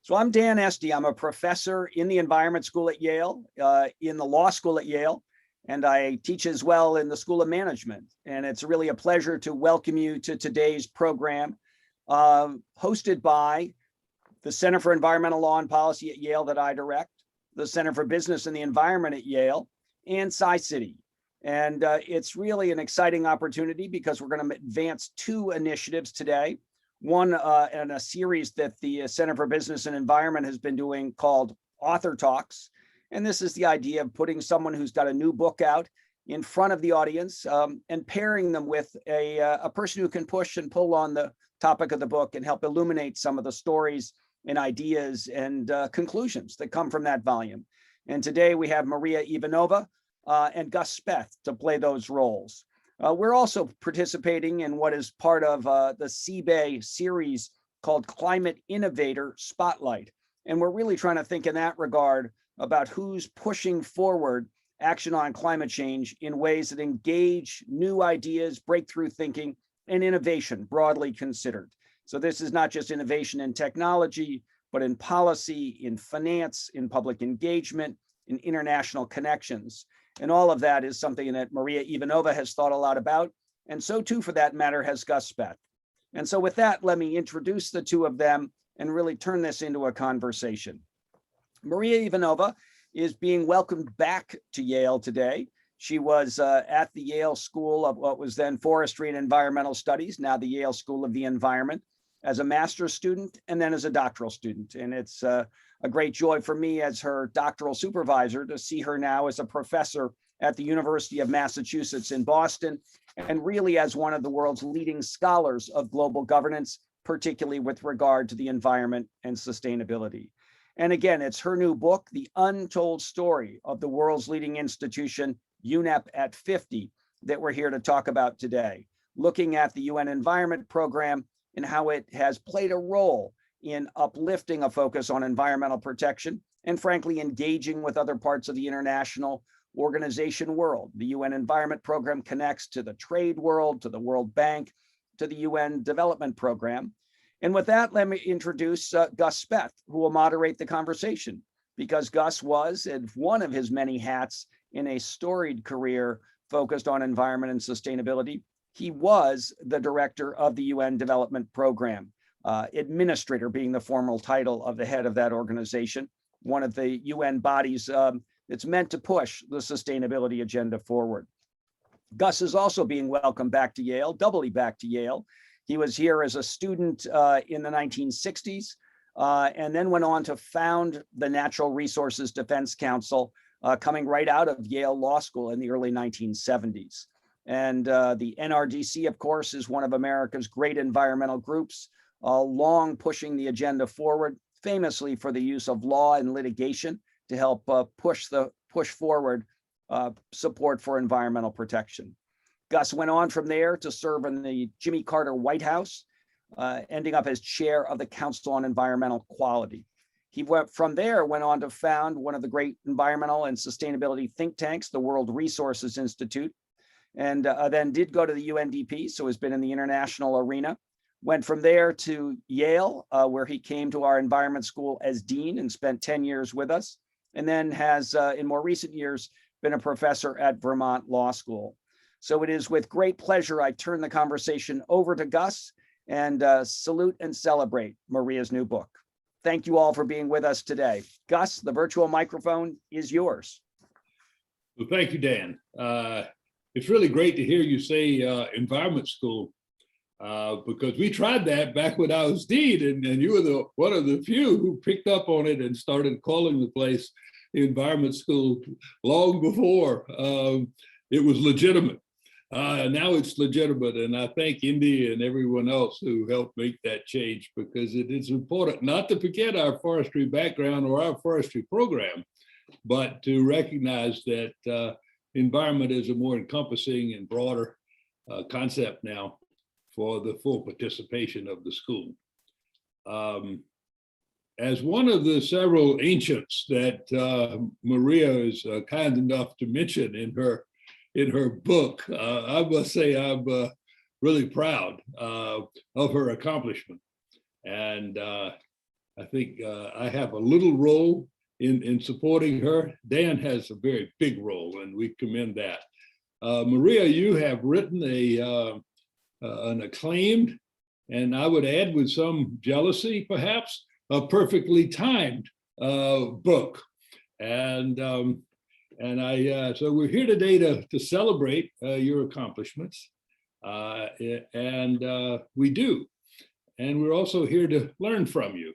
So I'm Dan Esty. I'm a professor in the Environment School at Yale, in the Law School at Yale, and I teach as well in the School of Management. And it's really a pleasure to welcome you to today's program, hosted by the Center for Environmental Law and Policy at Yale that I direct, the Center for Business and the Environment at Yale, and Sci-City. And it's really an exciting opportunity because we're going to advance two initiatives today. One in a series that the Center for Business and Environment has been doing called Author Talks. And this is the idea of putting someone who's got a new book out in front of the audience and pairing them with a person who can push and pull on the topic of the book and help illuminate some of the stories and ideas and conclusions that come from that volume. And today we have Maria Ivanova and Gus Speth to play those roles. We're also participating in what is part of the CBAY series called Climate Innovator Spotlight. And we're really trying to think in that regard about who's pushing forward action on climate change in ways that engage new ideas, breakthrough thinking, and innovation broadly considered. So this is not just innovation in technology, but in policy, in finance, in public engagement, in international connections. And all of that is something that Maria Ivanova has thought a lot about. And so too, for that matter, has Gus Speth. And so with that, let me introduce the two of them and really turn this into a conversation. Maria Ivanova is being welcomed back to Yale today. She was at the Yale School of what was then Forestry and Environmental Studies, now the Yale School of the Environment, as a master's student and then as a doctoral student. And it's a great joy for me as her doctoral supervisor to see her now as a professor at the University of Massachusetts in Boston, and really as one of the world's leading scholars of global governance, particularly with regard to the environment and sustainability. And again, it's her new book, The Untold Story of the World's Leading Institution, UNEP at 50, that we're here to talk about today, looking at the UN Environment Program and how it has played a role in uplifting a focus on environmental protection and frankly, engaging with other parts of the international organization world. The UN Environment Program connects to the trade world, to the World Bank, to the UN Development Program. And with that, let me introduce Gus Speth, who will moderate the conversation, because Gus was, in one of his many hats in a storied career focused on environment and sustainability, he was the director of the UN Development Program, administrator being the formal title of the head of that organization, one of the UN bodies that's meant to push the sustainability agenda forward. Gus is also being welcomed back to Yale, doubly back to Yale. He was here as a student in the 1960s and then went on to found the Natural Resources Defense Council, coming right out of Yale Law School in the early 1970s. And the NRDC, of course, is one of America's great environmental groups, long pushing the agenda forward, famously for the use of law and litigation to help push forward support for environmental protection. Gus went on from there to serve in the Jimmy Carter White House, ending up as chair of the Council on Environmental Quality. He went on to found one of the great environmental and sustainability think tanks, the World Resources Institute, and then did go to the UNDP, so has been in the international arena. Went from there to Yale, where he came to our environment school as dean and spent 10 years with us, and then has, in more recent years, been a professor at Vermont Law School. So it is with great pleasure I turn the conversation over to Gus and salute and celebrate Maria's new book. Thank you all for being with us today. Gus, the virtual microphone is yours. Well, thank you, Dan. It's really great to hear you say environment school, because we tried that back when I was dean, and you were one of the few who picked up on it and started calling the place the environment school long before it was legitimate. Now it's legitimate, and I thank Indy and everyone else who helped make that change, because it is important not to forget our forestry background or our forestry program, but to recognize that environment is a more encompassing and broader concept now for the full participation of the school. As one of the several ancients that Maria is kind enough to mention in her book, I must say I'm really proud of her accomplishment. And I think I have a little role in supporting her. Dan has a very big role, and we commend that. Maria, you have written an acclaimed, and I would add with some jealousy perhaps, a perfectly timed book. And so we're here today to celebrate your accomplishments, and we do. And we're also here to learn from you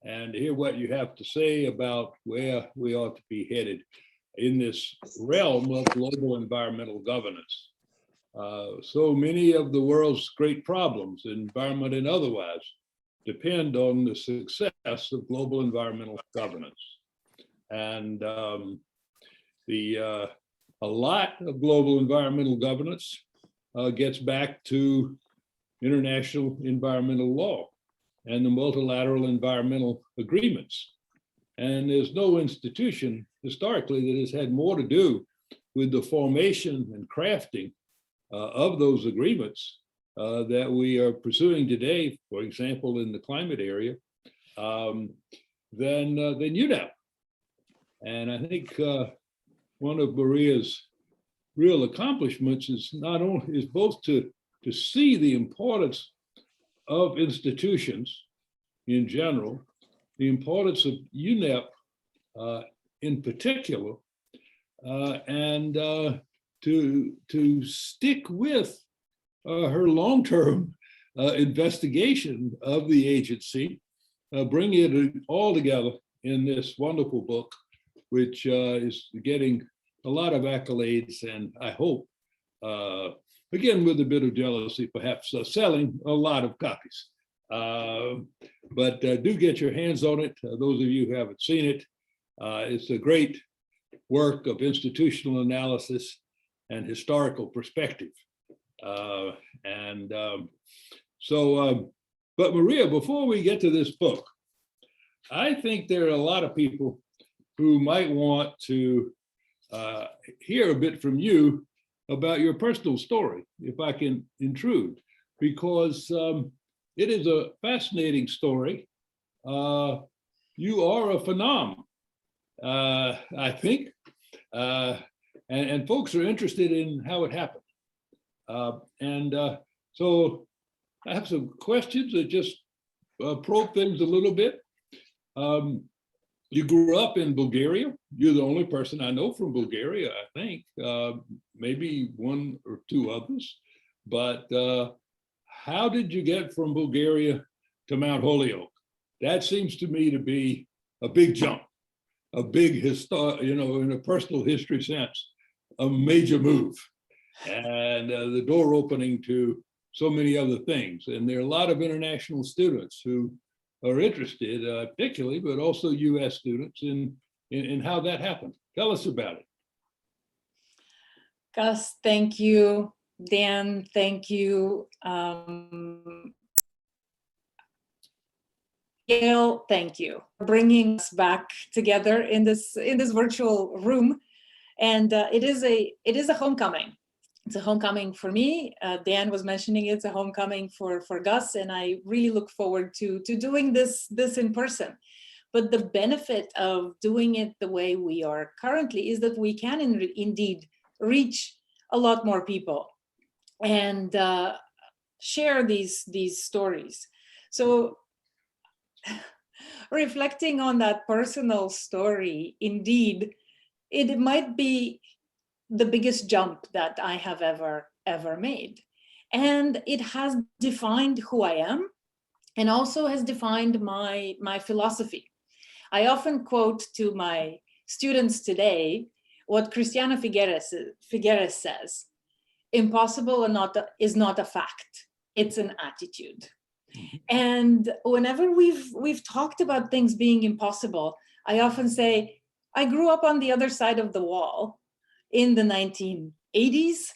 and hear what you have to say about where we ought to be headed in this realm of global environmental governance. So many of the world's great problems, environment and otherwise, depend on the success of global environmental governance. And a lot of global environmental governance gets back to international environmental law and the multilateral environmental agreements. And there's no institution historically that has had more to do with the formation and crafting of those agreements that we are pursuing today, for example, in the climate area, than UNEP. And I think one of Maria's real accomplishments is both to see the importance of institutions in general, the importance of UNEP in particular, and to stick with her long-term investigation of the agency, bring it all together in this wonderful book, which is getting a lot of accolades, and I hope, again, with a bit of jealousy, perhaps selling a lot of copies. But do get your hands on it. Those of you who haven't seen it, it's a great work of institutional analysis and historical perspective. But Maria, before we get to this book, I think there are a lot of people who might want to hear a bit from you about your personal story, if I can intrude, because it is a fascinating story. You are a phenomenon, I think, and folks are interested in how it happened. So I have some questions that just probe things a little bit. You grew up in Bulgaria. You're the only person I know from Bulgaria, I think, maybe one or two others. But how did you get from Bulgaria to Mount Holyoke? That seems to me to be a big jump, a big in a personal history sense, a major move, and the door opening to so many other things. And there are a lot of international students who are interested, particularly, but also US students in how that happened. Tell us about it. Gus, thank you. Dan, thank you. Yale, thank you for bringing us back together in this virtual room. And it is a homecoming. It's a homecoming for me. Dan was mentioning it's a homecoming for Gus, and I really look forward to doing this in person. But the benefit of doing it the way we are currently is that we can indeed reach a lot more people and share these stories. So reflecting on that personal story, indeed, it might be the biggest jump that I have ever made. And it has defined who I am and also has defined my philosophy. I often quote to my students today what Cristiano Figueres says: impossible is not a fact, it's an attitude. And whenever we've talked about things being impossible, I often say, I grew up on the other side of the wall in the 1980s,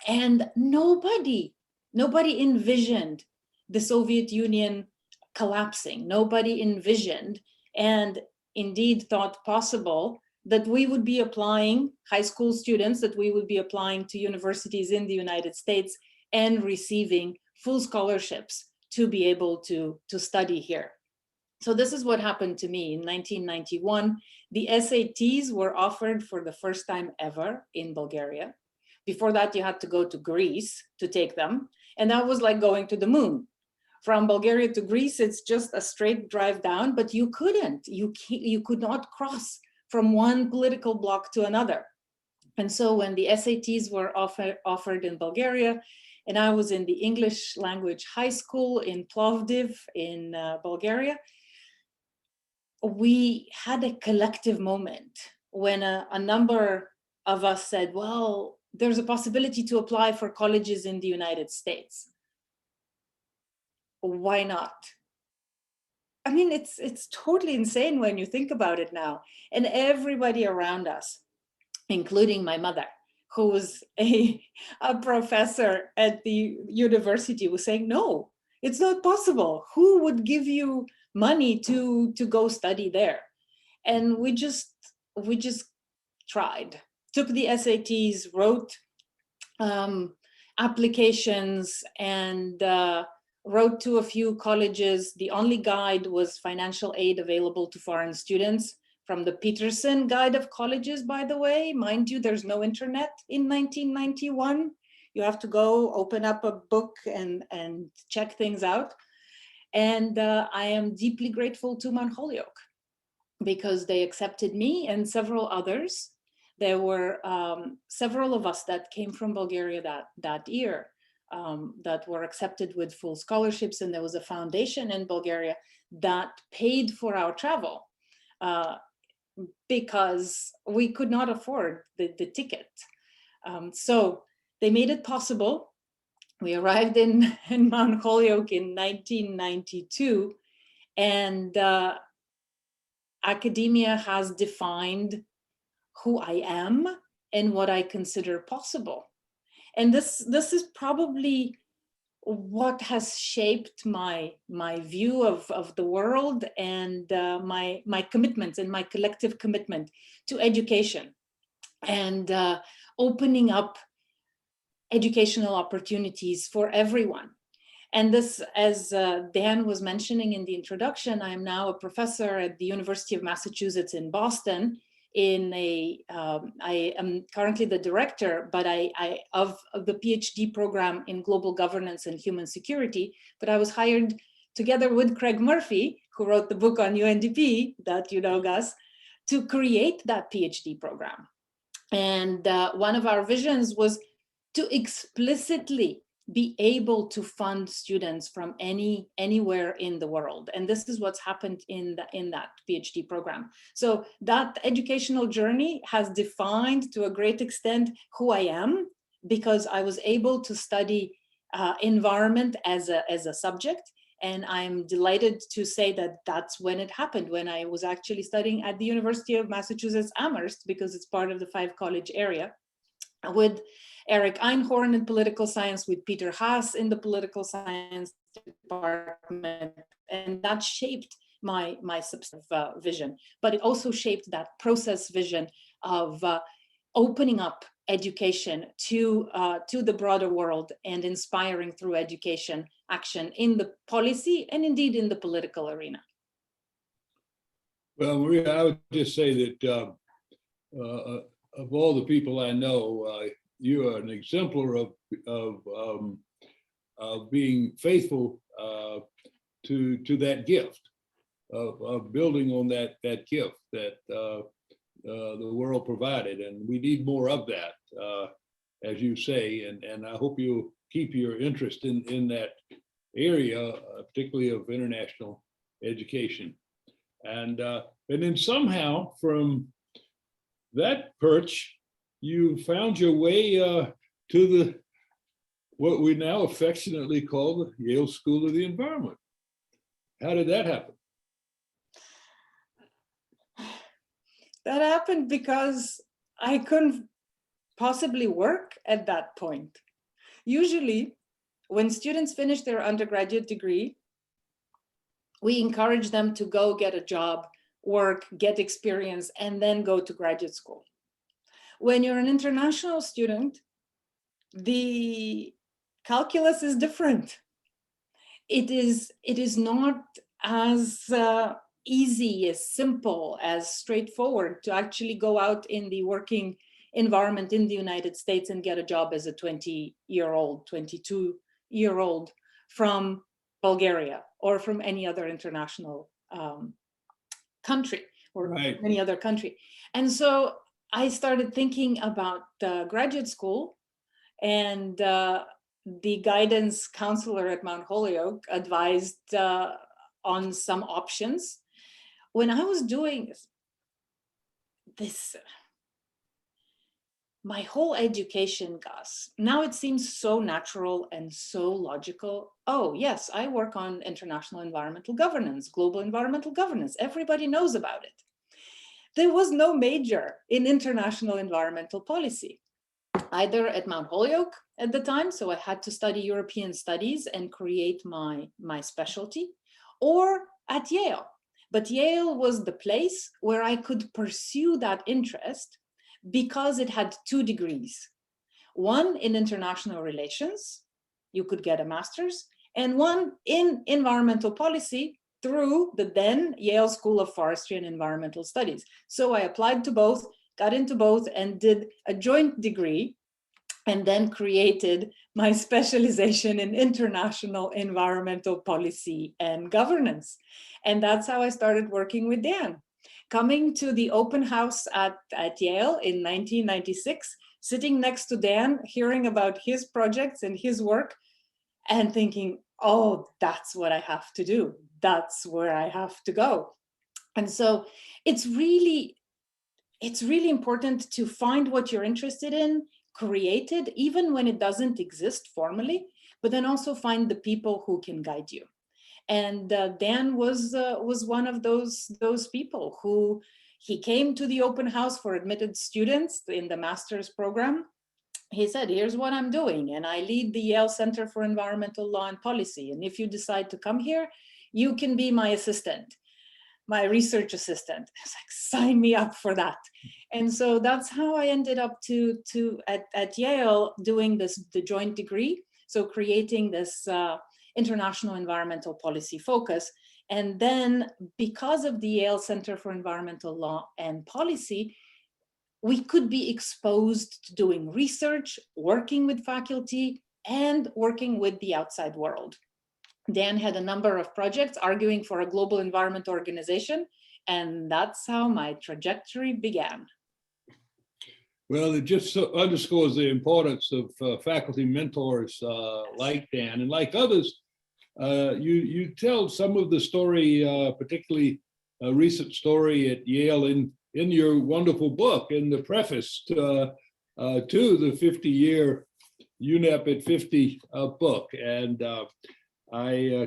and nobody envisioned the Soviet Union collapsing. Nobody envisioned and indeed thought possible that we would be applying, high school students, that we would be applying to universities in the United States and receiving full scholarships to be able to study here. So this is what happened to me in 1991. The SATs were offered for the first time ever in Bulgaria. Before that, you had to go to Greece to take them. And that was like going to the moon. From Bulgaria to Greece, it's just a straight drive down, but you could not cross from one political bloc to another. And so when the SATs were offered in Bulgaria, and I was in the English language high school in Plovdiv in Bulgaria, we had a collective moment when a number of us said, well, there's a possibility to apply for colleges in the United States. Why not? I mean, it's totally insane when you think about it now. And everybody around us, including my mother, who was a professor at the university, was saying, no, it's not possible. Who would give you money to go study there? And we just tried, took the SATs, wrote applications, and wrote to a few colleges. The only guide was financial aid available to foreign students from the Peterson Guide of Colleges, by the way. Mind you, there's no internet in 1991. You have to go open up a book and check things out. And I am deeply grateful to Mount Holyoke because they accepted me and several others. There were several of us that came from Bulgaria that year that were accepted with full scholarships. And there was a foundation in Bulgaria that paid for our travel because we could not afford the ticket. So they made it possible. We arrived in Mount Holyoke in 1992, and academia has defined who I am and what I consider possible. And this is probably what has shaped my view of the world and my commitment and my collective commitment to education and opening up educational opportunities for everyone. And this, as Dan was mentioning in the introduction, I am now a professor at the University of Massachusetts in Boston. I am currently the director, but of the Ph.D. program in global governance and human security. But I was hired together with Craig Murphy, who wrote the book on UNDP that you know, Gus, to create that Ph.D. program. And one of our visions was to explicitly be able to fund students from anywhere in the world. And this is what's happened in that PhD program. So that educational journey has defined to a great extent who I am, because I was able to study environment as a subject. And I'm delighted to say that that's when it happened, when I was actually studying at the University of Massachusetts Amherst, because it's part of the 5-college area, with Eric Einhorn in political science, with Peter Haas in the political science department. And that shaped my substantive vision. But it also shaped that process vision of opening up education to the broader world and inspiring through education action in the policy and indeed in the political arena. Well, Maria, I would just say that of all the people I know, you are an exemplar of being faithful to that gift, of building on that gift that the world provided, and we need more of that, as you say, and I hope you'll keep your interest in that area, particularly of international education, and then somehow from that perch, you found your way to what we now affectionately call the Yale School of the Environment. How did that happen? That happened because I couldn't possibly work at that point. Usually, when students finish their undergraduate degree, we encourage them to go get a job, work, get experience, and then go to graduate school. When you're an international student, the calculus is different. It is not as easy, as simple, as straightforward to actually go out in the working environment in the United States and get a job as a 20-year-old, 22-year-old from Bulgaria or from any other international country or Right. any other country. And so I started thinking about graduate school, and the guidance counselor at Mount Holyoke advised on some options. When I was doing this, my whole education, Gus, now it seems so natural and so logical. Oh, yes, I work on international environmental governance, global environmental governance. Everybody knows about it. There was no major in international environmental policy, either at Mount Holyoke at the time, so I had to study European studies and create my specialty, or at Yale. But Yale was the place where I could pursue that interest because it had 2 degrees. One in international relations, you could get a master's, and one in environmental policy through the then Yale School of Forestry and Environmental Studies. So I applied to both, got into both, and did a joint degree, and then created my specialization in international environmental policy and governance. And that's how I started working with Dan. Coming to the open house at Yale in 1996, sitting next to Dan, hearing about his projects and his work, and thinking, oh, that's what I have to do. That's where I have to go. And so it's really important to find what you're interested in, create it, even when it doesn't exist formally, but then also find the people who can guide you. And Dan was one of those people who, he came to the open house for admitted students in the master's program. He said, here's what I'm doing, and I lead the Yale Center for Environmental Law and Policy. And if you decide to come here, you can be my assistant, my research assistant. I was like, sign me up for that. And so that's how I ended up at Yale doing the joint degree. So creating this international environmental policy focus. And then because of the Yale Center for Environmental Law and Policy, we could be exposed to doing research, working with faculty, and working with the outside world. Dan had a number of projects arguing for a global environment organization, and that's how my trajectory began. Well, it just underscores the importance of faculty mentors like Dan and like others. You tell some of the story, particularly a recent story at Yale in your wonderful book, in the preface to the 50-year UNEP at 50 book. And I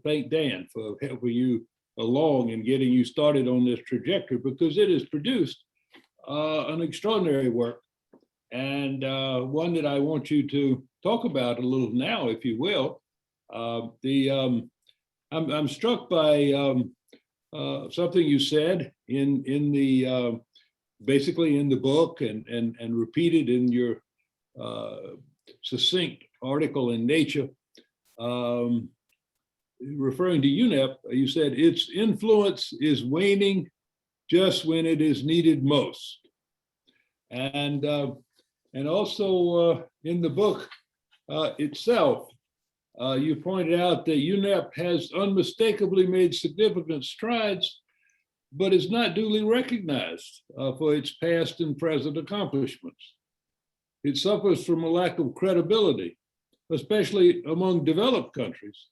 thank Dan for helping you along and getting you started on this trajectory, because it has produced an extraordinary work, and one that I want you to talk about a little now, if you will. I'm struck by something you said in the basically in the book and repeated in your succinct article in Nature, referring to UNEP. You said its influence is waning just when it is needed most. And also in the book itself, you pointed out that UNEP has unmistakably made significant strides, but is not duly recognized for its past and present accomplishments. It suffers from a lack of credibility, especially among developed countries,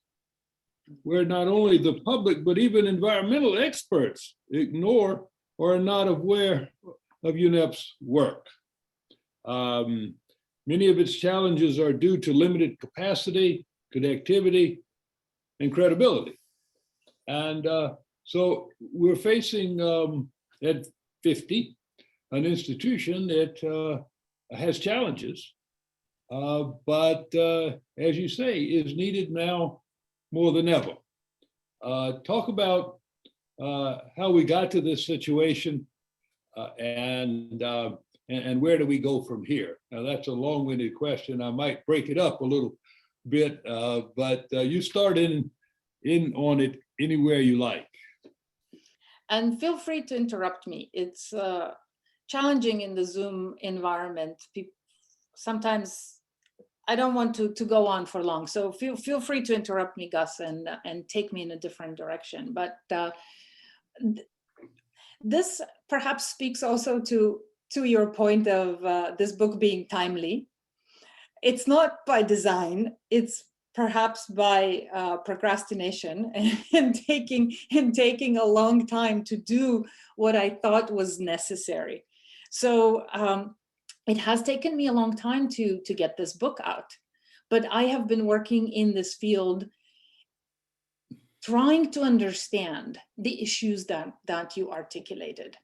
where not only the public, but even environmental experts ignore or are not aware of UNEP's work. Many of its challenges are due to limited capacity, connectivity, and credibility. And so we're facing at 50, an institution that has challenges, but as you say, is needed now more than ever. Talk about how we got to this situation and where do we go from here? Now that's a long-winded question. I might break it up a little bit, but you start in on it anywhere you like. And feel free to interrupt me. It's challenging in the Zoom environment. Sometimes I don't want to go on for long, so feel free to interrupt me, Gus, and take me in a different direction. But this perhaps speaks also to your point of this book being timely. It's not by design, it's perhaps by procrastination and taking a long time to do what I thought was necessary. So it has taken me a long time to get this book out, but I have been working in this field trying to understand the issues that you articulated.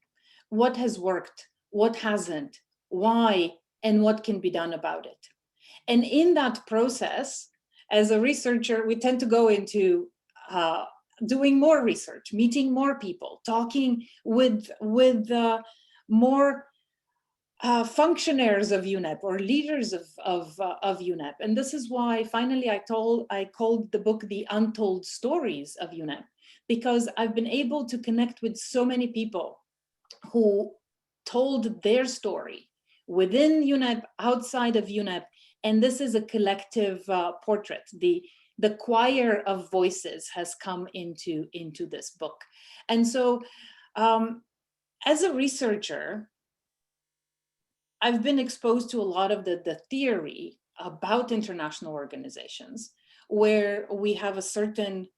What has worked, what hasn't, why, and what can be done about it. And in that process, as a researcher, we tend to go into doing more research, meeting more people, talking with more functionaries of UNEP or leaders of UNEP. And this is why finally I called the book The Untold Stories of UNEP, because I've been able to connect with so many people who told their story within UNEP, outside of UNEP. And this is a collective portrait. The choir of voices has come into this book. And so as a researcher, I've been exposed to a lot of the theory about international organizations, where we have a certain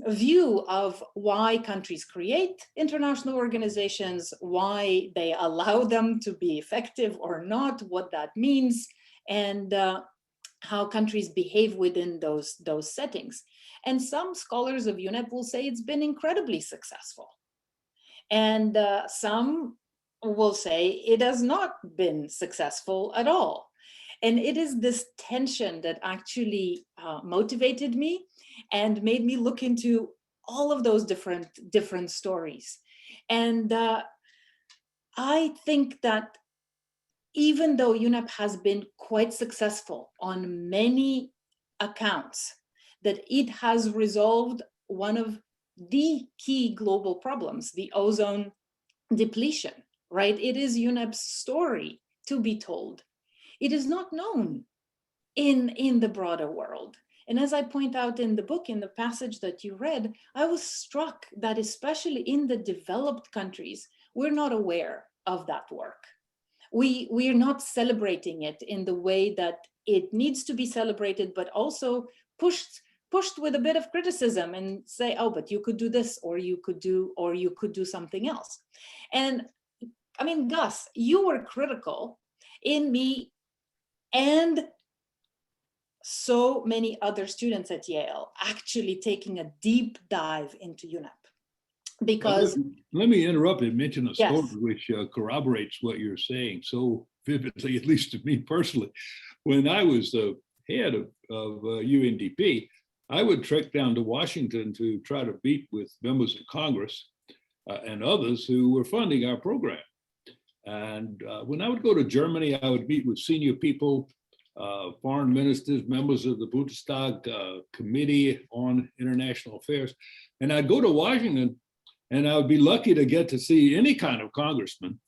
view of why countries create international organizations, why they allow them to be effective or not, what that means, and how countries behave within those settings. And some scholars of UNEP will say it's been incredibly successful. And some will say it has not been successful at all. And it is this tension that actually motivated me and made me look into all of those different stories. And I think that even though UNEP has been quite successful on many accounts, that it has resolved one of the key global problems, the ozone depletion, right? It is UNEP's story to be told. It is not known in the broader world. And as I point out in the book, in the passage that you read, I was struck that especially in the developed countries, we're not aware of that work. We are not celebrating it in the way that it needs to be celebrated, but also pushed with a bit of criticism and say, oh, but you could do this, or you could do something else. And I mean, Gus, you were critical in me and so many other students at Yale actually taking a deep dive into UNEP. Because let me interrupt and mention a story yes. which corroborates what you're saying so vividly, at least to me personally. When I was the head of UNDP, I would trek down to Washington to try to meet with members of Congress and others who were funding our program. And when I would go to Germany, I would meet with senior people, foreign ministers, members of the Bundestag Committee on International Affairs. And I'd go to Washington, and I would be lucky to get to see any kind of congressman.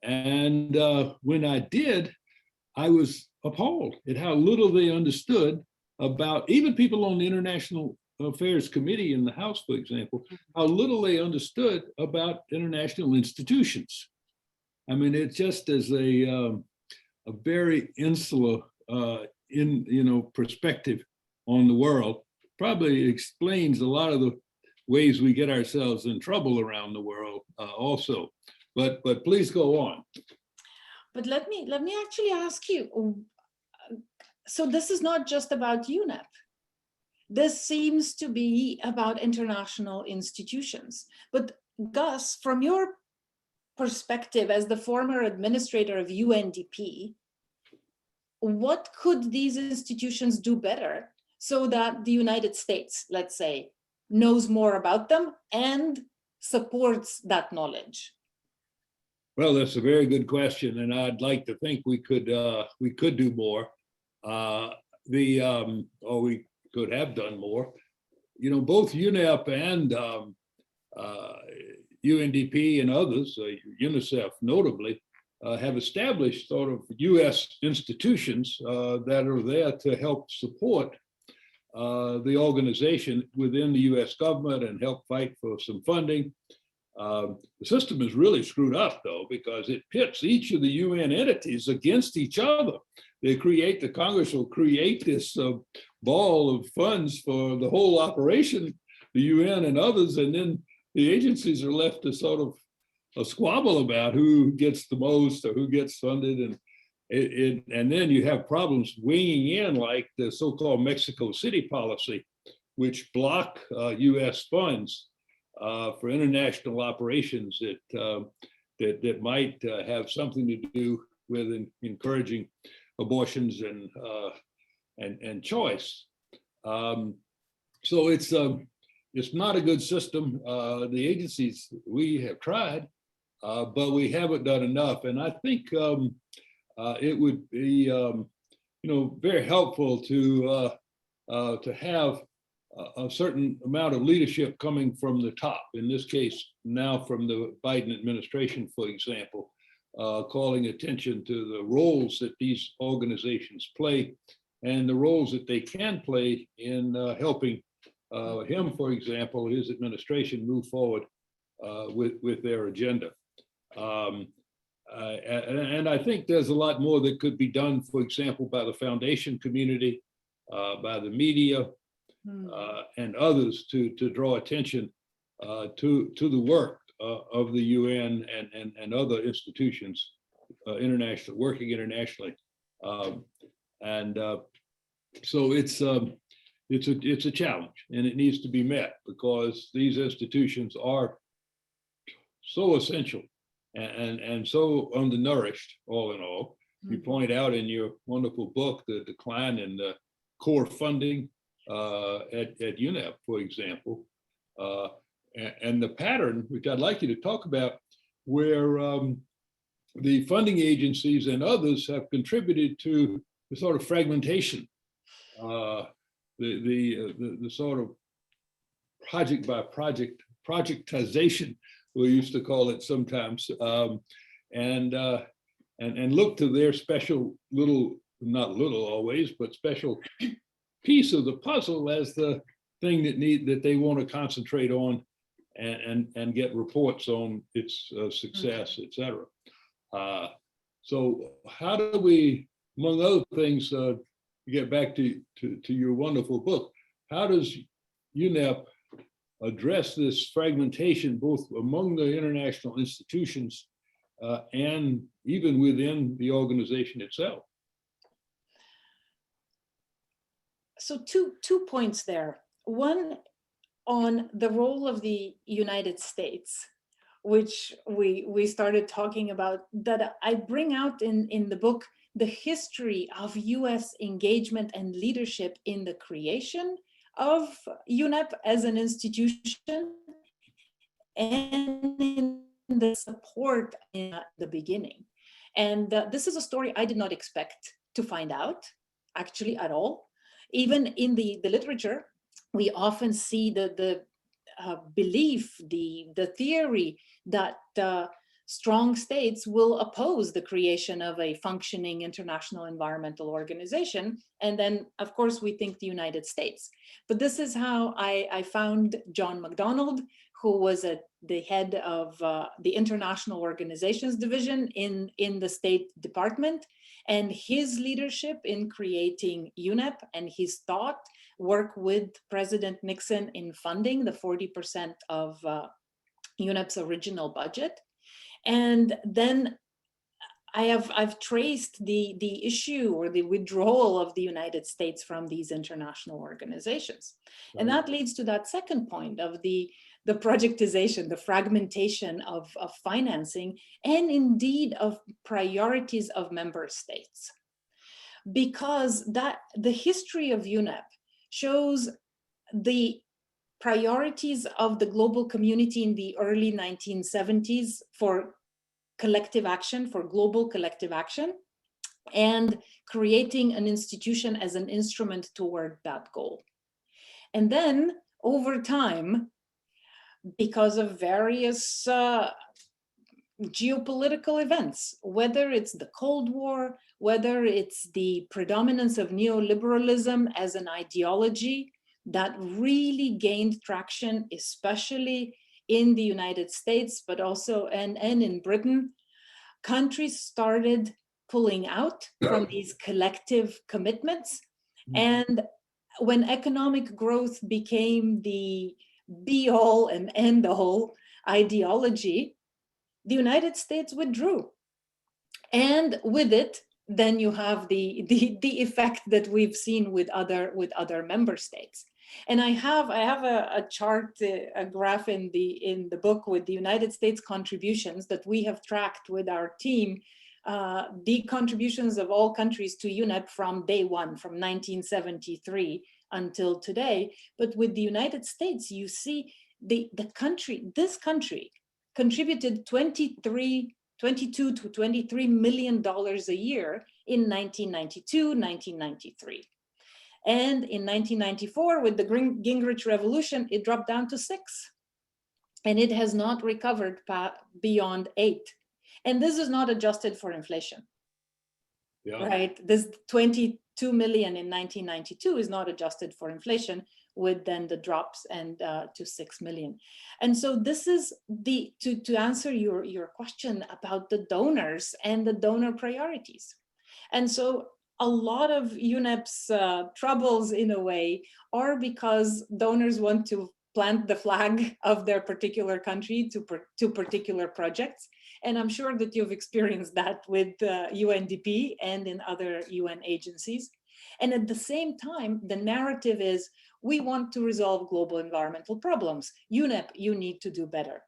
And when I did, I was appalled at how little they understood about, even people on the International Affairs Committee in the House, for example, how little they understood about international institutions. I mean, it just is a very insular perspective on the world. Probably explains a lot of the ways we get ourselves in trouble around the world also. But please go on. But let me actually ask you, so this is not just about UNEP. This seems to be about international institutions. But Gus, from your perspective as the former administrator of UNDP, what could these institutions do better so that the United States, let's say, knows more about them and supports that knowledge? Well, that's a very good question, and I'd like to think we could do more. Or we could have done more. both UNEP and UNDP and others, UNICEF notably, have established sort of US institutions that are there to help support the organization within the US government and help fight for some funding. The system is really screwed up, though, because it pits each of the UN entities against each other. The Congress will create this ball of funds for the whole operation, the UN and others, and then the agencies are left to sort of squabble about who gets the most or who gets funded. And then you have problems weighing in, like the so-called Mexico City policy, which block US funds for international operations that might have something to do with encouraging abortions and choice. So it's not a good system. The agencies, we have tried, but we haven't done enough. And I think it would be very helpful to have a certain amount of leadership coming from the top. In this case, now from the Biden administration, for example, calling attention to the roles that these organizations play and the roles that they can play in helping him, for example, his administration move forward with their agenda. And I think there's a lot more that could be done, for example, by the foundation community, by the media, and others to draw attention to the work of the UN and other institutions, working internationally. So it's a challenge, and it needs to be met because these institutions are so essential and so undernourished, all in all. You point out in your wonderful book the decline in the core funding at UNEP, for example, and the pattern, which I'd like you to talk about, where the funding agencies and others have contributed to the sort of fragmentation, the sort of project by project, projectization, we used to call it sometimes, and look to their special little, not little always, but special piece of the puzzle as the thing that they want to concentrate on and get reports on its success, et cetera. So how do we, among other things, get back to your wonderful book, how does UNEP address this fragmentation both among the international institutions and even within the organization itself? So two points there. One on the role of the United States, which we started talking about, that I bring out in the book, the history of US engagement and leadership in the creation of UNEP as an institution and in the support in the beginning. And this is a story I did not expect to find out, actually, at all. Even in the literature, we often see the belief, the theory that strong states will oppose the creation of a functioning international environmental organization. And then, of course, we think the United States. But this is how I found John MacDonald, who was the head of the International Organizations Division in the State Department, and his leadership in creating UNEP and his thought work with President Nixon in funding the 40% of UNEP's original budget. And then I've traced the issue or the withdrawal of the United States from these international organizations. Right. And that leads to that second point of the projectization, the fragmentation of financing, and indeed of priorities of member states. Because the history of UNEP shows the priorities of the global community in the early 1970s for collective action, for global collective action, and creating an institution as an instrument toward that goal. And then over time because of various geopolitical events, whether it's the Cold War, whether it's the predominance of neoliberalism as an ideology that really gained traction, especially in the United States, but also and in Britain. Countries started pulling out from these collective commitments. And when economic growth became the be all and end all ideology, the United States withdrew. And with it, then you have the effect that we've seen with other member states. And I have a chart, a graph in the book with the United States contributions that we have tracked with our team, the contributions of all countries to UNEP from day one, from 1973 until today. But with the United States, you see this country contributed 22 to $23 million a year in 1992, 1993. And in 1994, with the Gingrich Revolution, it dropped down to 6. And it has not recovered beyond 8. And this is not adjusted for inflation, right? This 22 million in 1992 is not adjusted for inflation, with then the drops and to 6 million. And so this is to answer your question about the donors and the donor priorities. And so a lot of UNEP's troubles in a way are because donors want to plant the flag of their particular country to particular projects. And I'm sure that you've experienced that with UNDP and in other UN agencies. And at the same time, the narrative is, we want to resolve global environmental problems. UNEP, you need to do better.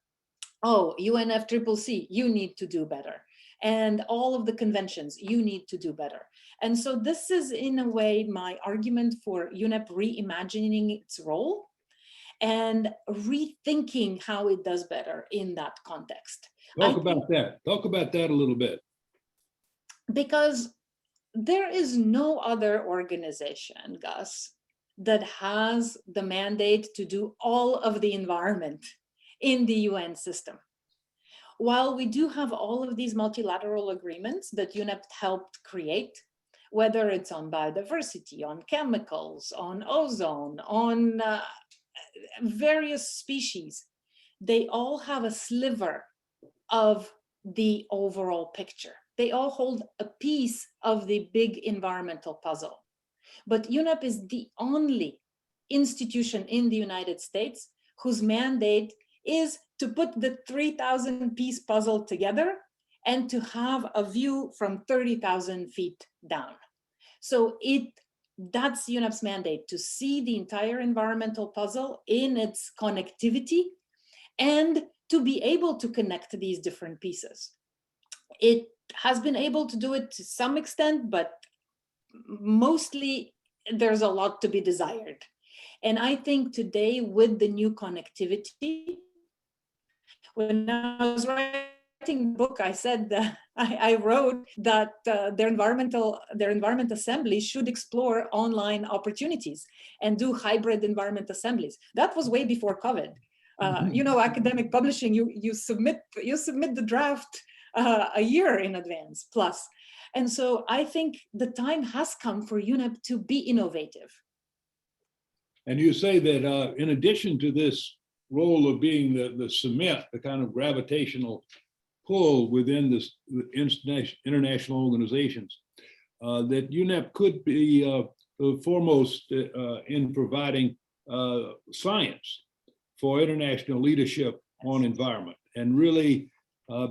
Oh, UNFCCC, you need to do better. And all of the conventions, you need to do better. And so this is, in a way, my argument for UNEP reimagining its role and rethinking how it does better in that context. Talk about that a little bit. Because there is no other organization, Gus, that has the mandate to do all of the environment in the UN system. While we do have all of these multilateral agreements that UNEP helped create, whether it's on biodiversity, on chemicals, on ozone, on various species, they all have a sliver of the overall picture. They all hold a piece of the big environmental puzzle. But UNEP is the only institution in the United States whose mandate is to put the 3,000-piece puzzle together and to have a view from 30,000 feet down. So that's UNEP's mandate, to see the entire environmental puzzle in its connectivity and to be able to connect these different pieces. It has been able to do it to some extent, but mostly there's a lot to be desired. And I think today, with the new connectivity, when I was writing the book, I said that I wrote that their environment assemblies should explore online opportunities and do hybrid environment assemblies. That was way before COVID. Academic publishing, you submit the draft a year in advance plus. And so I think the time has come for UNEP to be innovative. And you say that in addition to this role of being the cement, the kind of gravitational pull within this international organizations, that UNEP could be foremost in providing science for international leadership on environment, and really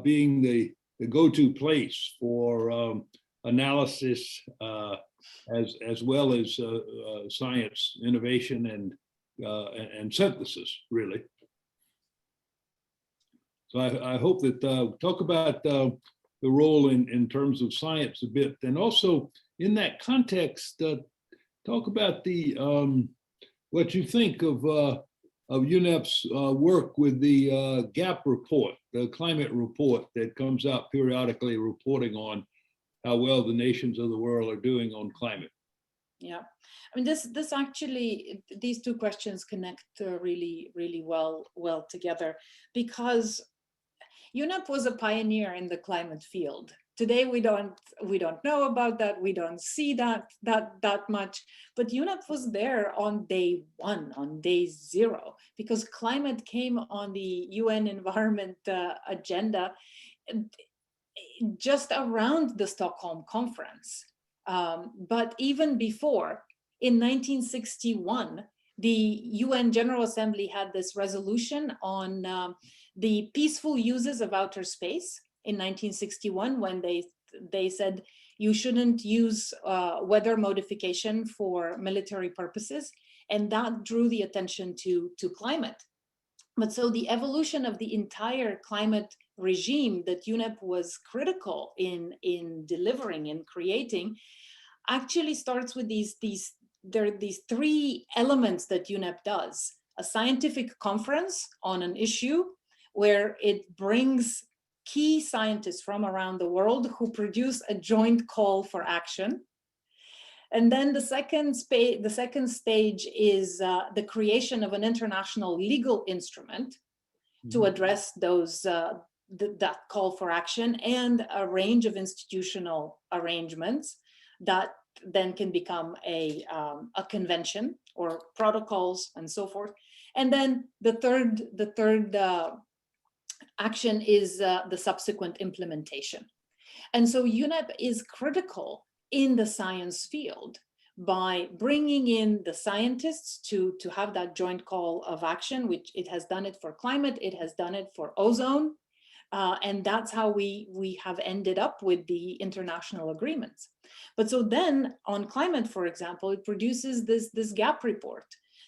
being the go-to place for analysis as well as science innovation and synthesis, really. So I hope that talk about the role in terms of science a bit, and also in that context, talk about the what you think of UNEP's work with the GAP report, the climate report that comes out periodically, reporting on how well the nations of the world are doing on climate. Yeah. I mean, this actually, these two questions connect really well together, because UNEP was a pioneer in the climate field. Today we don't know about that. We don't see that much. But UNEP was there on day one, on day zero, because climate came on the UN environment agenda just around the Stockholm Conference. But even before, in 1961, the UN General Assembly had this resolution on the peaceful uses of outer space in 1961, when they said you shouldn't use weather modification for military purposes, and that drew the attention to climate. But so the evolution of the entire climate regime that UNEP was critical in delivering and creating actually starts with these three elements that UNEP does: a scientific conference on an issue where it brings key scientists from around the world who produce a joint call for action. And then the second stage is the creation of an international legal instrument to address those that call for action, and a range of institutional arrangements that then can become a convention or protocols and so forth. And then the third action is the subsequent implementation. And so UNEP is critical in the science field by bringing in the scientists to have that joint call of action, which it has done it for climate, it has done it for ozone, and that's how we have ended up with the international agreements. But so then on climate, for example, it produces this gap report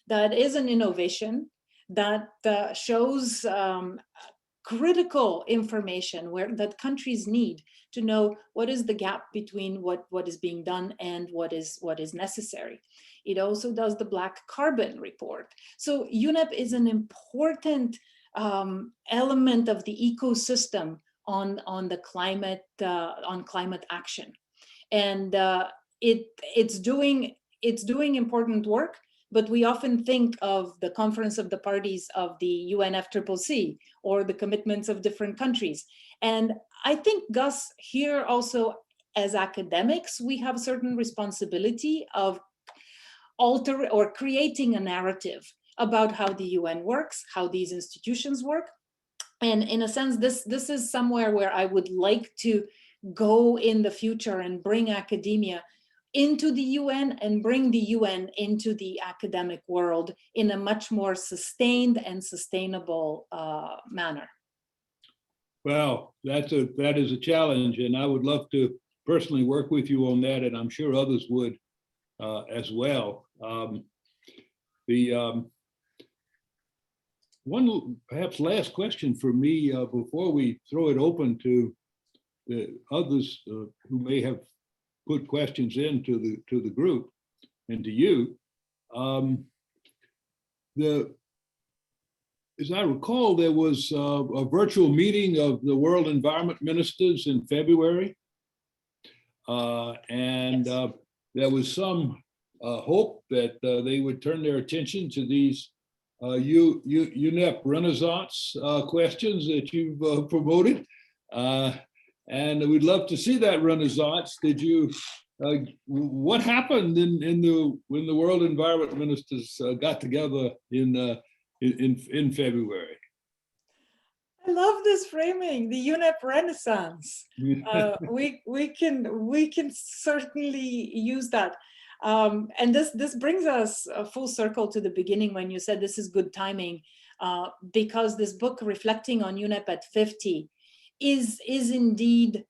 that is an innovation that shows critical information that countries need to know what is the gap between what is being done and what is necessary. It also does the black carbon report. So UNEP is an important element of the ecosystem on the climate action, and it's doing important work. But we often think of the Conference of the Parties of the UNFCCC or the commitments of different countries. And I think, Gus, here also as academics, we have certain responsibility of altering or creating a narrative about how the UN works, how these institutions work. And in a sense, this is somewhere where I would like to go in the future and bring academia into the UN and bring the UN into the academic world in a much more sustained and sustainable manner. Well, that is a challenge, and I would love to personally work with you on that, and I'm sure others would as well. One perhaps last question for me before we throw it open to the others who may have put questions into the group and to you. As I recall, there was a virtual meeting of the World Environment Ministers in February, and yes. There was some hope that they would turn their attention to these UNEP Renaissance questions that you've promoted. And we'd love to see that renaissance. Did you? What happened when the World Environment Ministers got together in February? I love this framing, the UNEP Renaissance. We can certainly use that. And this brings us full circle to the beginning when you said this is good timing, because this book, Reflecting on UNEP at 50, is indeed,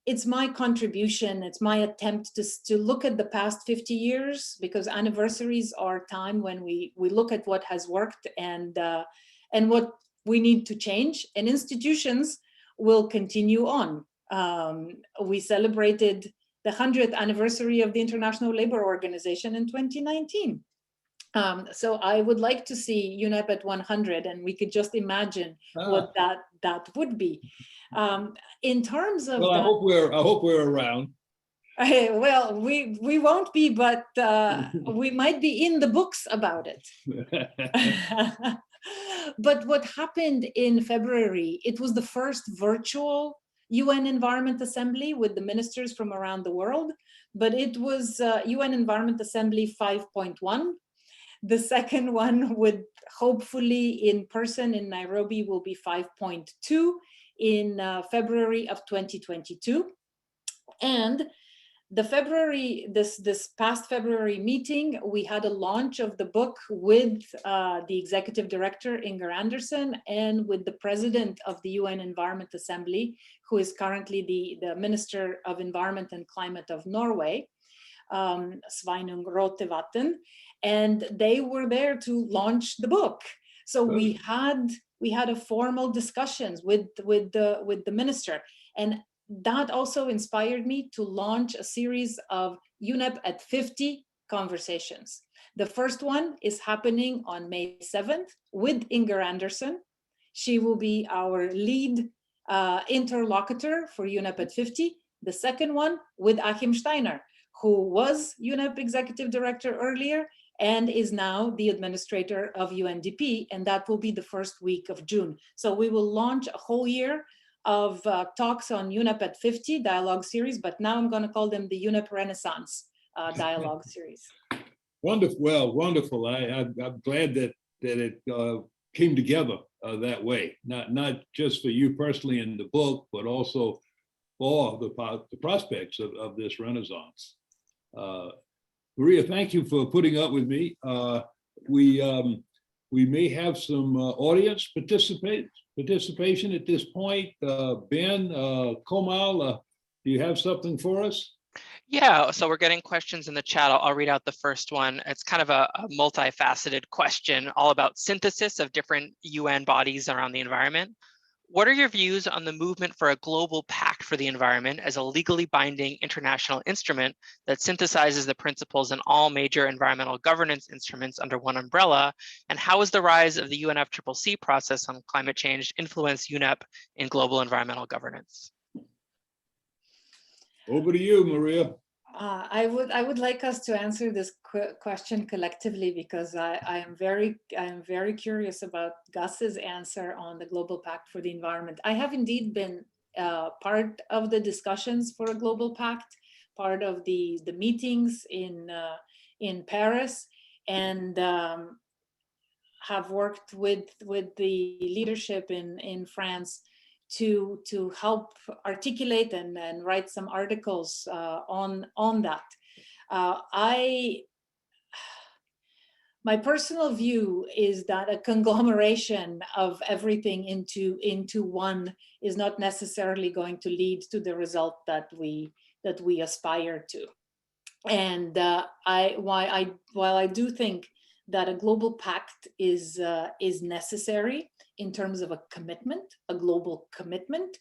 it's my contribution, it's my attempt to look at the past 50 years, because anniversaries are time when we look at what has worked and what we need to change, and institutions will continue on. We celebrated the 100th anniversary of the International Labour Organization in 2019. So I would like to see UNEP at 100, and we could just imagine what that would be. In terms of, well, I hope we're around. Well, we won't be, but we might be in the books about it. But what happened in February, it was the first virtual UN Environment Assembly with the ministers from around the world, but it was UN Environment Assembly 5.1. The second one would hopefully in person in Nairobi will be 5.2 in February of 2022. And this past February meeting, we had a launch of the book with the executive director, Inger Andersen, and with the president of the UN Environment Assembly, who is currently the Minister of Environment and Climate of Norway, Sveinung Rotevatn, and they were there to launch the book. So we had a formal discussions with the minister, and that also inspired me to launch a series of UNEP at 50 conversations. The first one is happening on May 7th with Inger Andersen. She will be our lead interlocutor for UNEP at 50. The second one with Achim Steiner, who was UNEP executive director earlier and is now the administrator of UNDP, and that will be the first week of June. So we will launch a whole year of talks on UNEP at 50 dialogue series, but now I'm going to call them the UNEP Renaissance dialogue series. Wonderful. Well, wonderful. I'm glad that it came together that way. Not just for you personally in the book, but also for the prospects of this Renaissance. Maria, thank you for putting up with me. We may have some audience participation at this point. Ben, Komal, do you have something for us? Yeah, so we're getting questions in the chat. I'll read out the first one. It's kind of a multifaceted question, all about synthesis of different UN bodies around the environment. What are your views on the movement for a global pact for the environment as a legally binding international instrument that synthesizes the principles in all major environmental governance instruments under one umbrella? And how has the rise of the UNFCCC process on climate change influenced UNEP in global environmental governance? Over to you, Maria. I would like us to answer this question collectively, because I am very curious about Gus's answer on the Global Pact for the Environment. I have indeed been part of the discussions for a Global Pact, part of the meetings in Paris, and have worked with the leadership in France to help articulate and write some articles on that. My personal view is that a conglomeration of everything into one is not necessarily going to lead to the result that we aspire to. And while I do think that a global pact is necessary in terms of a commitment, a global commitment,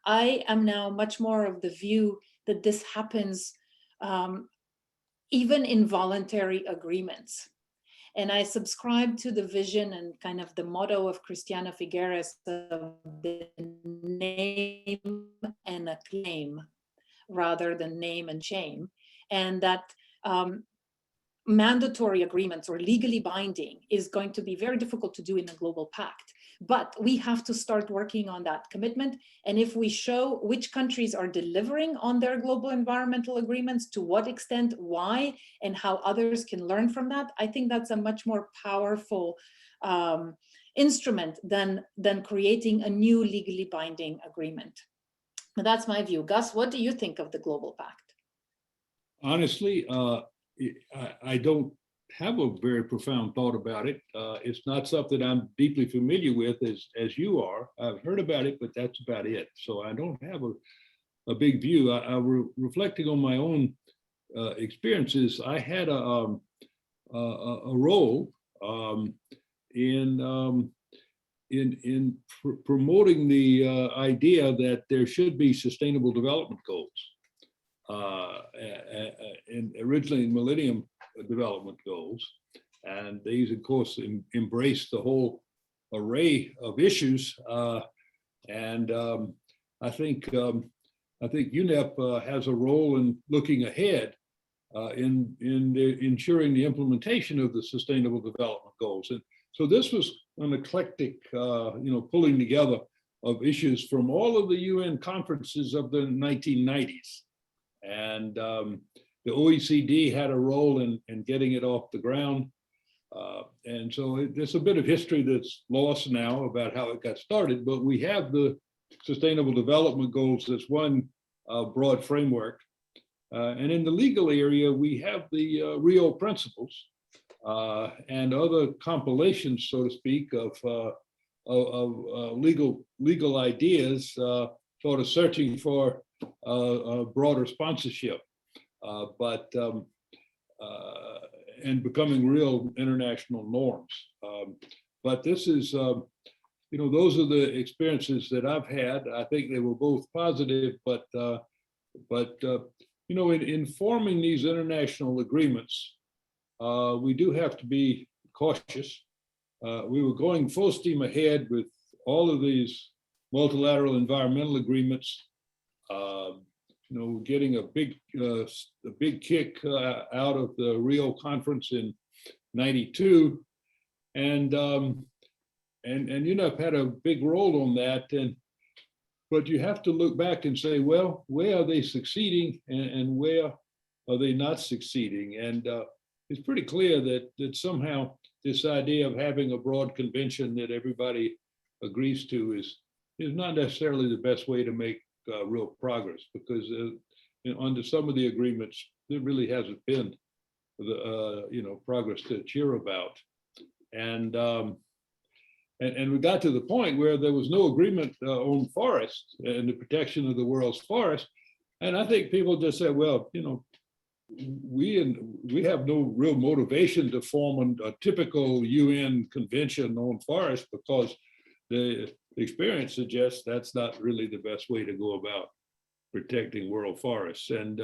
I am now much more of the view that this happens even in voluntary agreements. And I subscribe to the vision and kind of the motto of Christiana Figueres of the name and a claim rather than name and shame, and that mandatory agreements or legally binding is going to be very difficult to do in a global pact. But we have to start working on that commitment. And if we show which countries are delivering on their global environmental agreements, to what extent, why, and how others can learn from that, I think that's a much more powerful instrument than creating a new legally binding agreement. But that's my view. Gus, what do you think of the Global Pact? Honestly, I don't have a very profound thought about it. It's not something I'm deeply familiar with as you are. I've heard about it, but that's about it. So I don't have a big view. I reflecting on my own experiences. I had a role in promoting the idea that there should be sustainable development goals. And originally Millennium Development Goals, and these of course embrace the whole array of issues, and I think I think UNEP has a role in looking ahead in ensuring the implementation of the Sustainable Development Goals. And so this was an eclectic, pulling together of issues from all of the UN conferences of the 1990s. And the OECD had a role in getting it off the ground. And so there's a bit of history that's lost now about how it got started, but we have the Sustainable Development Goals as one broad framework. And in the legal area, we have the Rio Principles and other compilations, so to speak, of legal ideas, sort of searching for a broader sponsorship, and becoming real international norms. But this is, those are the experiences that I've had. I think they were both positive, but in forming these international agreements, we do have to be cautious. We were going full steam ahead with all of these multilateral environmental agreements, getting a big kick out of the Rio conference in '92, and UNEP had a big role on that. But you have to look back and say, well, where are they succeeding and where are they not succeeding? And it's pretty clear that somehow this idea of having a broad convention that everybody agrees to is not necessarily the best way to make real progress, because under some of the agreements, there really hasn't been the progress to cheer about. And we got to the point where there was no agreement on forests and the protection of the world's forests. And I think people just said, well, we have no real motivation to form a typical UN convention on forests, because the experience suggests that's not really the best way to go about protecting world forests. And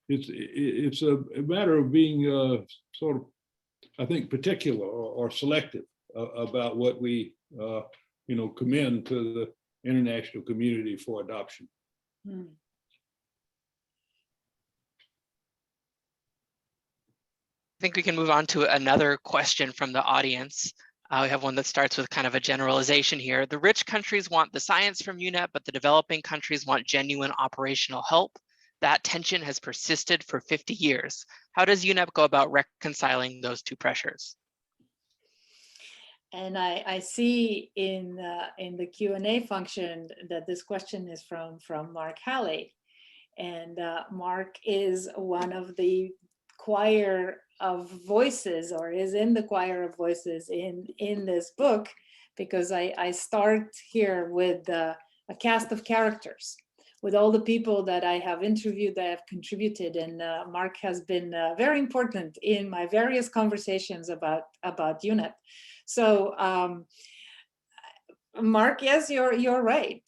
it's a matter of being sort of, I think, particular or selective about what we commend to the international community for adoption. Hmm. I think we can move on to another question from the audience. We have one that starts with kind of a generalization here. The rich countries want the science from UNEP, but the developing countries want genuine operational help. That tension has persisted for 50 years. How does UNEP go about reconciling those two pressures? And I see in the Q&A function that this question is from Mark Halley. And Mark is one of the choir of voices, or is in the choir of voices in this book, because I start here with a cast of characters, with all the people that I have interviewed, that have contributed. And Mark has been very important in my various conversations about UNEP. So Mark, yes, you're right.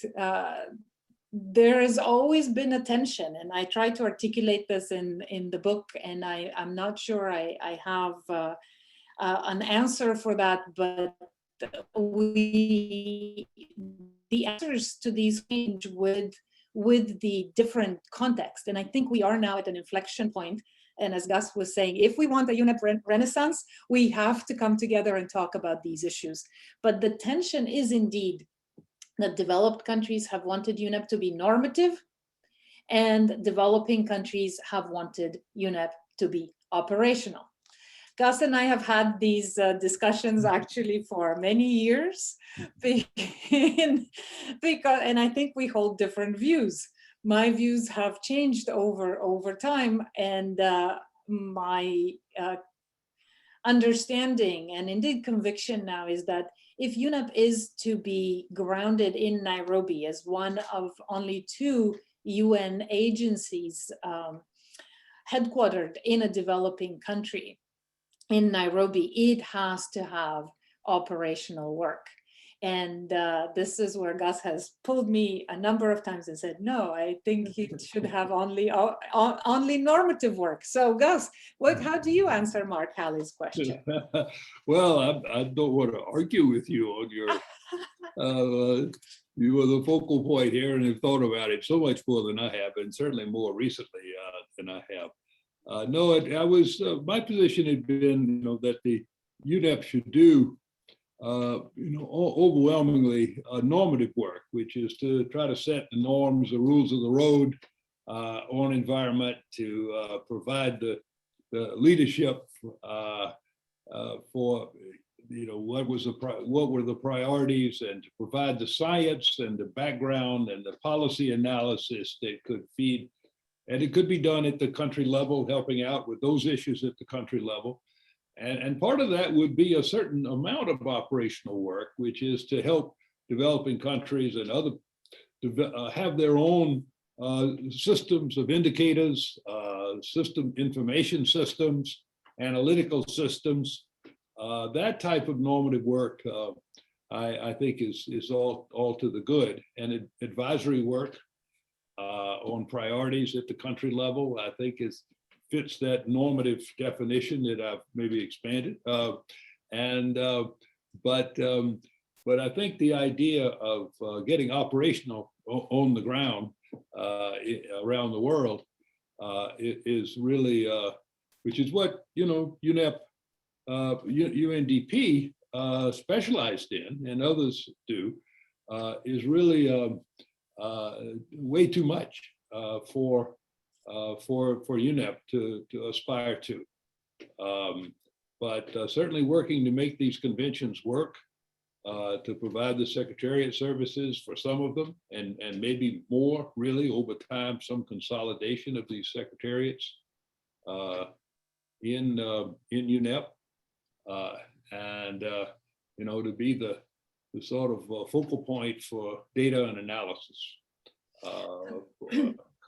There has always been a tension, and I try to articulate this in the book, and I'm not sure I have an answer for that, but the answers to these change with the different context. And I think we are now at an inflection point. And as Gus was saying, if we want a UNEP renaissance, we have to come together and talk about these issues. But the tension is indeed that developed countries have wanted UNEP to be normative, and developing countries have wanted UNEP to be operational. Gus and I have had these discussions actually for many years, and I think we hold different views. My views have changed over time, and my understanding and indeed conviction now is that if UNEP is to be grounded in Nairobi as one of only 2 UN agencies headquartered in a developing country, in Nairobi, it has to have operational work. And this is where Gus has pulled me a number of times and said, no, I think it should have only normative work. So Gus, how do you answer Mark Halley's question? Well, I don't want to argue with you on your you were the focal point here and have thought about it so much more than I have, and certainly more recently than I have. No, I was, my position had been, that the UNEP should do, overwhelmingly normative work, which is to try to set the norms, the rules of the road on environment, to provide the leadership for what were the priorities, and to provide the science and the background and the policy analysis that could feed. And it could be done at the country level, helping out with those issues at the country level. And part of that would be a certain amount of operational work, which is to help developing countries and other have their own systems of indicators, information systems, analytical systems. That type of normative work, I think, is all to the good. And advisory work on priorities at the country level, I think, fits that normative definition that I've maybe expanded. But I think the idea of getting operational on the ground around the world is really, which is what UNEP, UNDP specialized in, and others do, is really way too much for UNEP to aspire to. But certainly working to make these conventions work, to provide the secretariat services for some of them, and maybe more, really, over time, some consolidation of these secretariats in UNEP, and to be the sort of focal point for data and analysis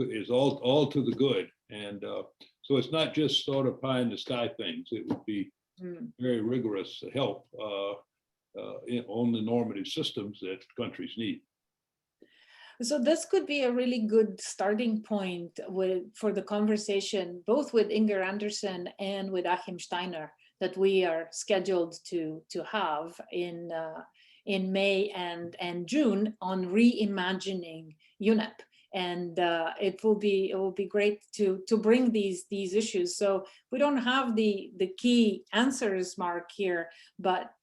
is all to the good. And so it's not just sort of pie in the sky things. It would be very rigorous help on the normative systems that countries need. So this could be a really good starting point for the conversation, both with Inger Andersen and with Achim Steiner, that we are scheduled to have in May and June on reimagining UNEP. And it will be great to bring these issues. So we don't have the key answers, Mark, here, but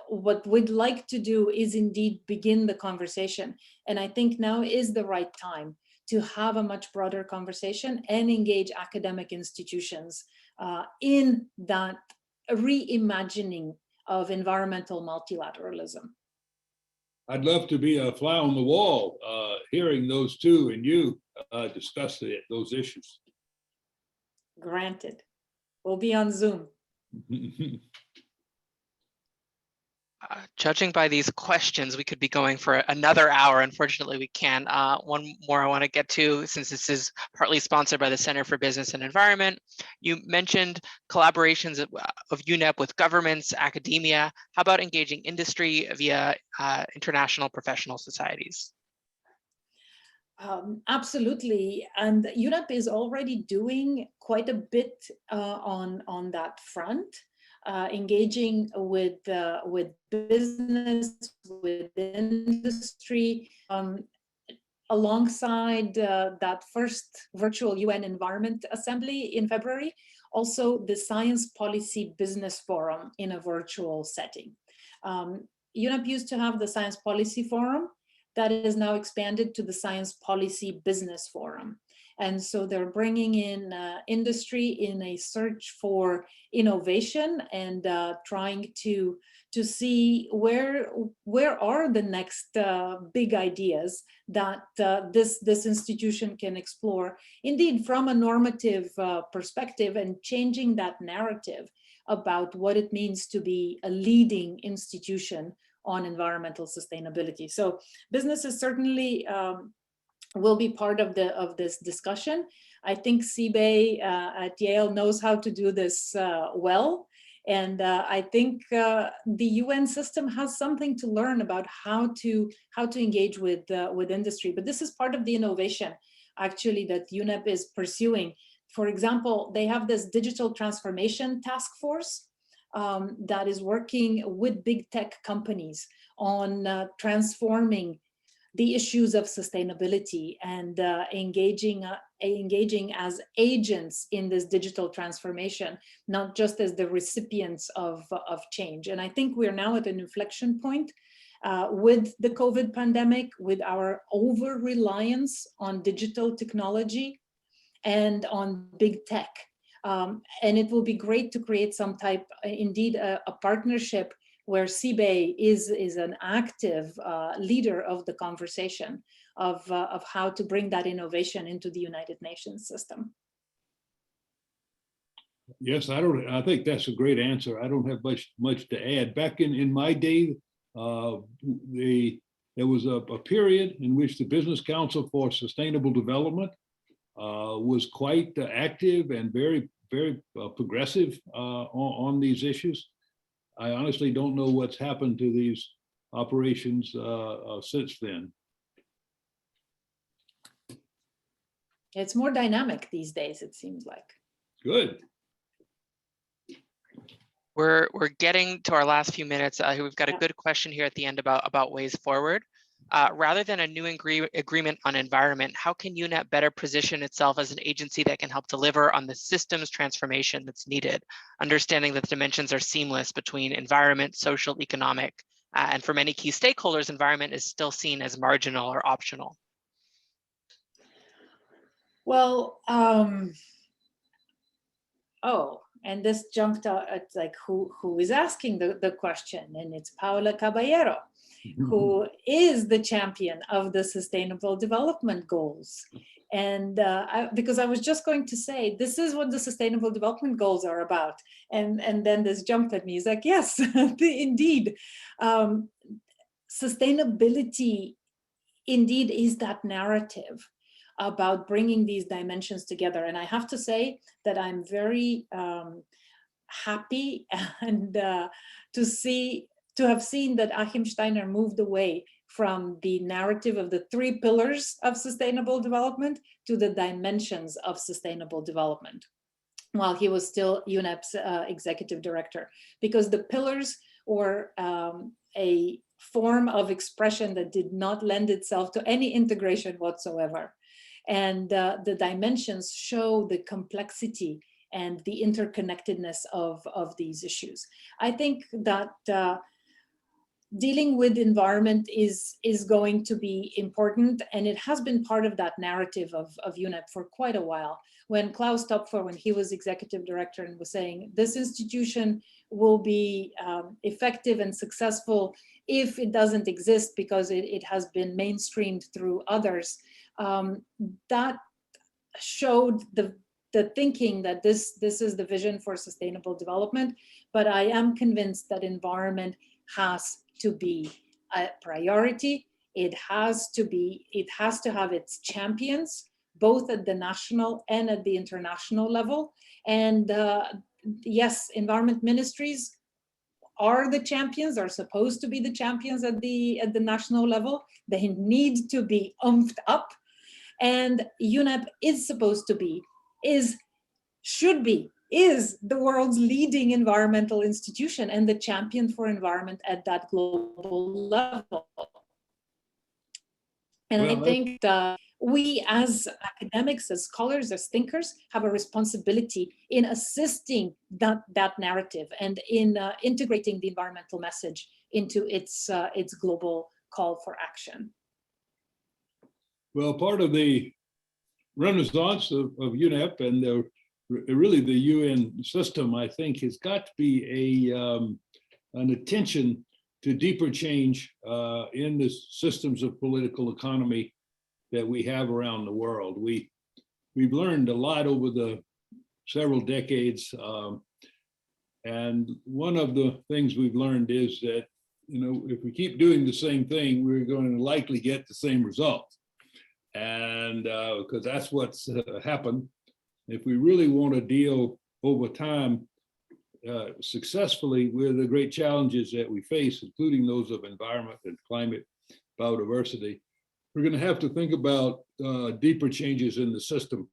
what we'd like to do is indeed begin the conversation. And I think now is the right time to have a much broader conversation and engage academic institutions in that reimagining of environmental multilateralism. I'd love to be a fly on the wall, hearing those two and you discuss those issues. Granted. We'll be on Zoom. Judging by these questions, we could be going for another hour. Unfortunately, we can't. One more I want to get to, since this is partly sponsored by the Center for Business and Environment. You mentioned collaborations of UNEP with governments, academia. How about engaging industry via international professional societies? Absolutely, and UNEP is already doing quite a bit on that front. Engaging with business, with industry, alongside that first virtual UN Environment Assembly in February, also the Science Policy Business Forum in a virtual setting. UNEP used to have the Science Policy Forum that is now expanded to the Science Policy Business Forum. And so they're bringing in industry in a search for innovation and trying to see where are the next big ideas that this institution can explore, indeed from a normative perspective, and changing that narrative about what it means to be a leading institution on environmental sustainability. So business is certainly will be part of this discussion. I think CBAE at Yale knows how to do this well. And I think the UN system has something to learn about how to engage with industry. But this is part of the innovation, actually, that UNEP is pursuing. For example, they have this digital transformation task force that is working with big tech companies on transforming the issues of sustainability and engaging as agents in this digital transformation, not just as the recipients of change. And I think we're now at an inflection point with the COVID pandemic, with our over-reliance on digital technology and on big tech. And it will be great to create some type, indeed, a partnership where CBAE is an active leader of the conversation of how to bring that innovation into the United Nations system. Yes, I think that's a great answer. I don't have much to add. Back in my day, there was a period in which the Business Council for Sustainable Development was quite active and very progressive on these issues. I honestly don't know what's happened to these operations since then. It's more dynamic these days, it seems like. Good. We're getting to our last few minutes. We've got a good question here at the end about ways forward. Rather than a new agreement on environment, how can UNEP better position itself as an agency that can help deliver on the systems transformation that's needed, understanding that the dimensions are seamless between environment, social, economic, and for many key stakeholders, environment is still seen as marginal or optional? Well, and this jumped out, it's like, who is asking the question? And it's Paula Caballero, who is the champion of the Sustainable Development Goals. And because I was just going to say, this is what the Sustainable Development Goals are about. And then this jumped at me. It's like, yes, indeed. Sustainability indeed is that narrative about bringing these dimensions together. And I have to say that I'm very happy and to have seen that Achim Steiner moved away from the narrative of the 3 pillars of sustainable development to the dimensions of sustainable development, while he was still UNEP's executive director, because the pillars were a form of expression that did not lend itself to any integration whatsoever. And the dimensions show the complexity and the interconnectedness of these issues. I think that dealing with environment is going to be important, and it has been part of that narrative of UNEP for quite a while. When Klaus Topfer, when he was executive director, and was saying this institution will be effective and successful if it doesn't exist because it has been mainstreamed through others, that showed the thinking that this is the vision for sustainable development. But I am convinced that environment has to be a priority. It has to have its champions, both at the national and at the international level. And yes, environment ministries are the champions, are supposed to be the champions at the national level. They need to be umphed up. And UNEP is supposed to be, is the world's leading environmental institution and the champion for environment at that global level. And I think that we as academics, as scholars, as thinkers, have a responsibility in assisting that narrative and in integrating the environmental message into its global call for action. Well, part of the renaissance of UNEP and really the UN system, I think, has got to be an attention to deeper change in the systems of political economy that we have around the world. We've learned a lot over the several decades, and one of the things we've learned is that, if we keep doing the same thing, we're going to likely get the same result. And because that's what's happened. If we really want to deal over time successfully with the great challenges that we face, including those of environment and climate, biodiversity, we're going to have to think about deeper changes in the system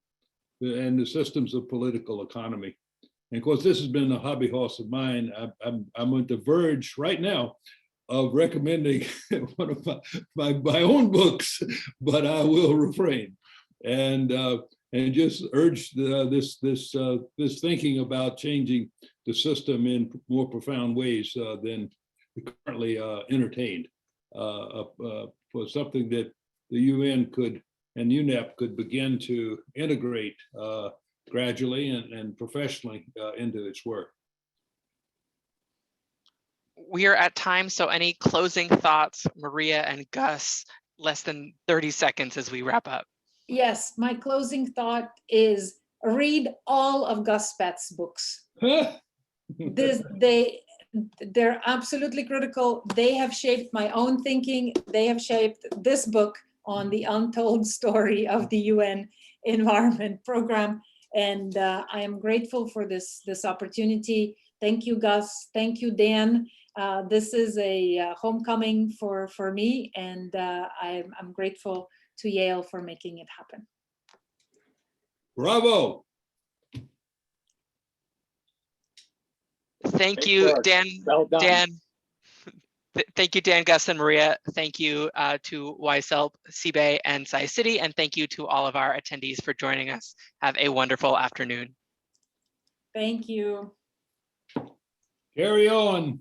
and the systems of political economy. And of course, this has been a hobby horse of mine. I'm on the verge right now of recommending one of my own books, but I will refrain and just urge this thinking about changing the system in more profound ways than currently entertained for something that the UN could and UNEP could begin to integrate gradually and professionally into its work. We are at time, so any closing thoughts, Maria and Gus, less than 30 seconds as we wrap up. Yes, my closing thought is read all of Gus Speth's books. They're absolutely critical. They have shaped my own thinking. They have shaped this book on the untold story of the UN Environment Program. And I am grateful for this opportunity. Thank you, Gus. Thank you, Dan. This is a homecoming for me, and I'm grateful to Yale for making it happen. Bravo. Thank you, Dan. Well done. Dan. Thank you, Dan, Gus, and Maria. Thank you to YSELP, CBAY, and Sci-City, and thank you to all of our attendees for joining us. Have a wonderful afternoon. Thank you. Carry on.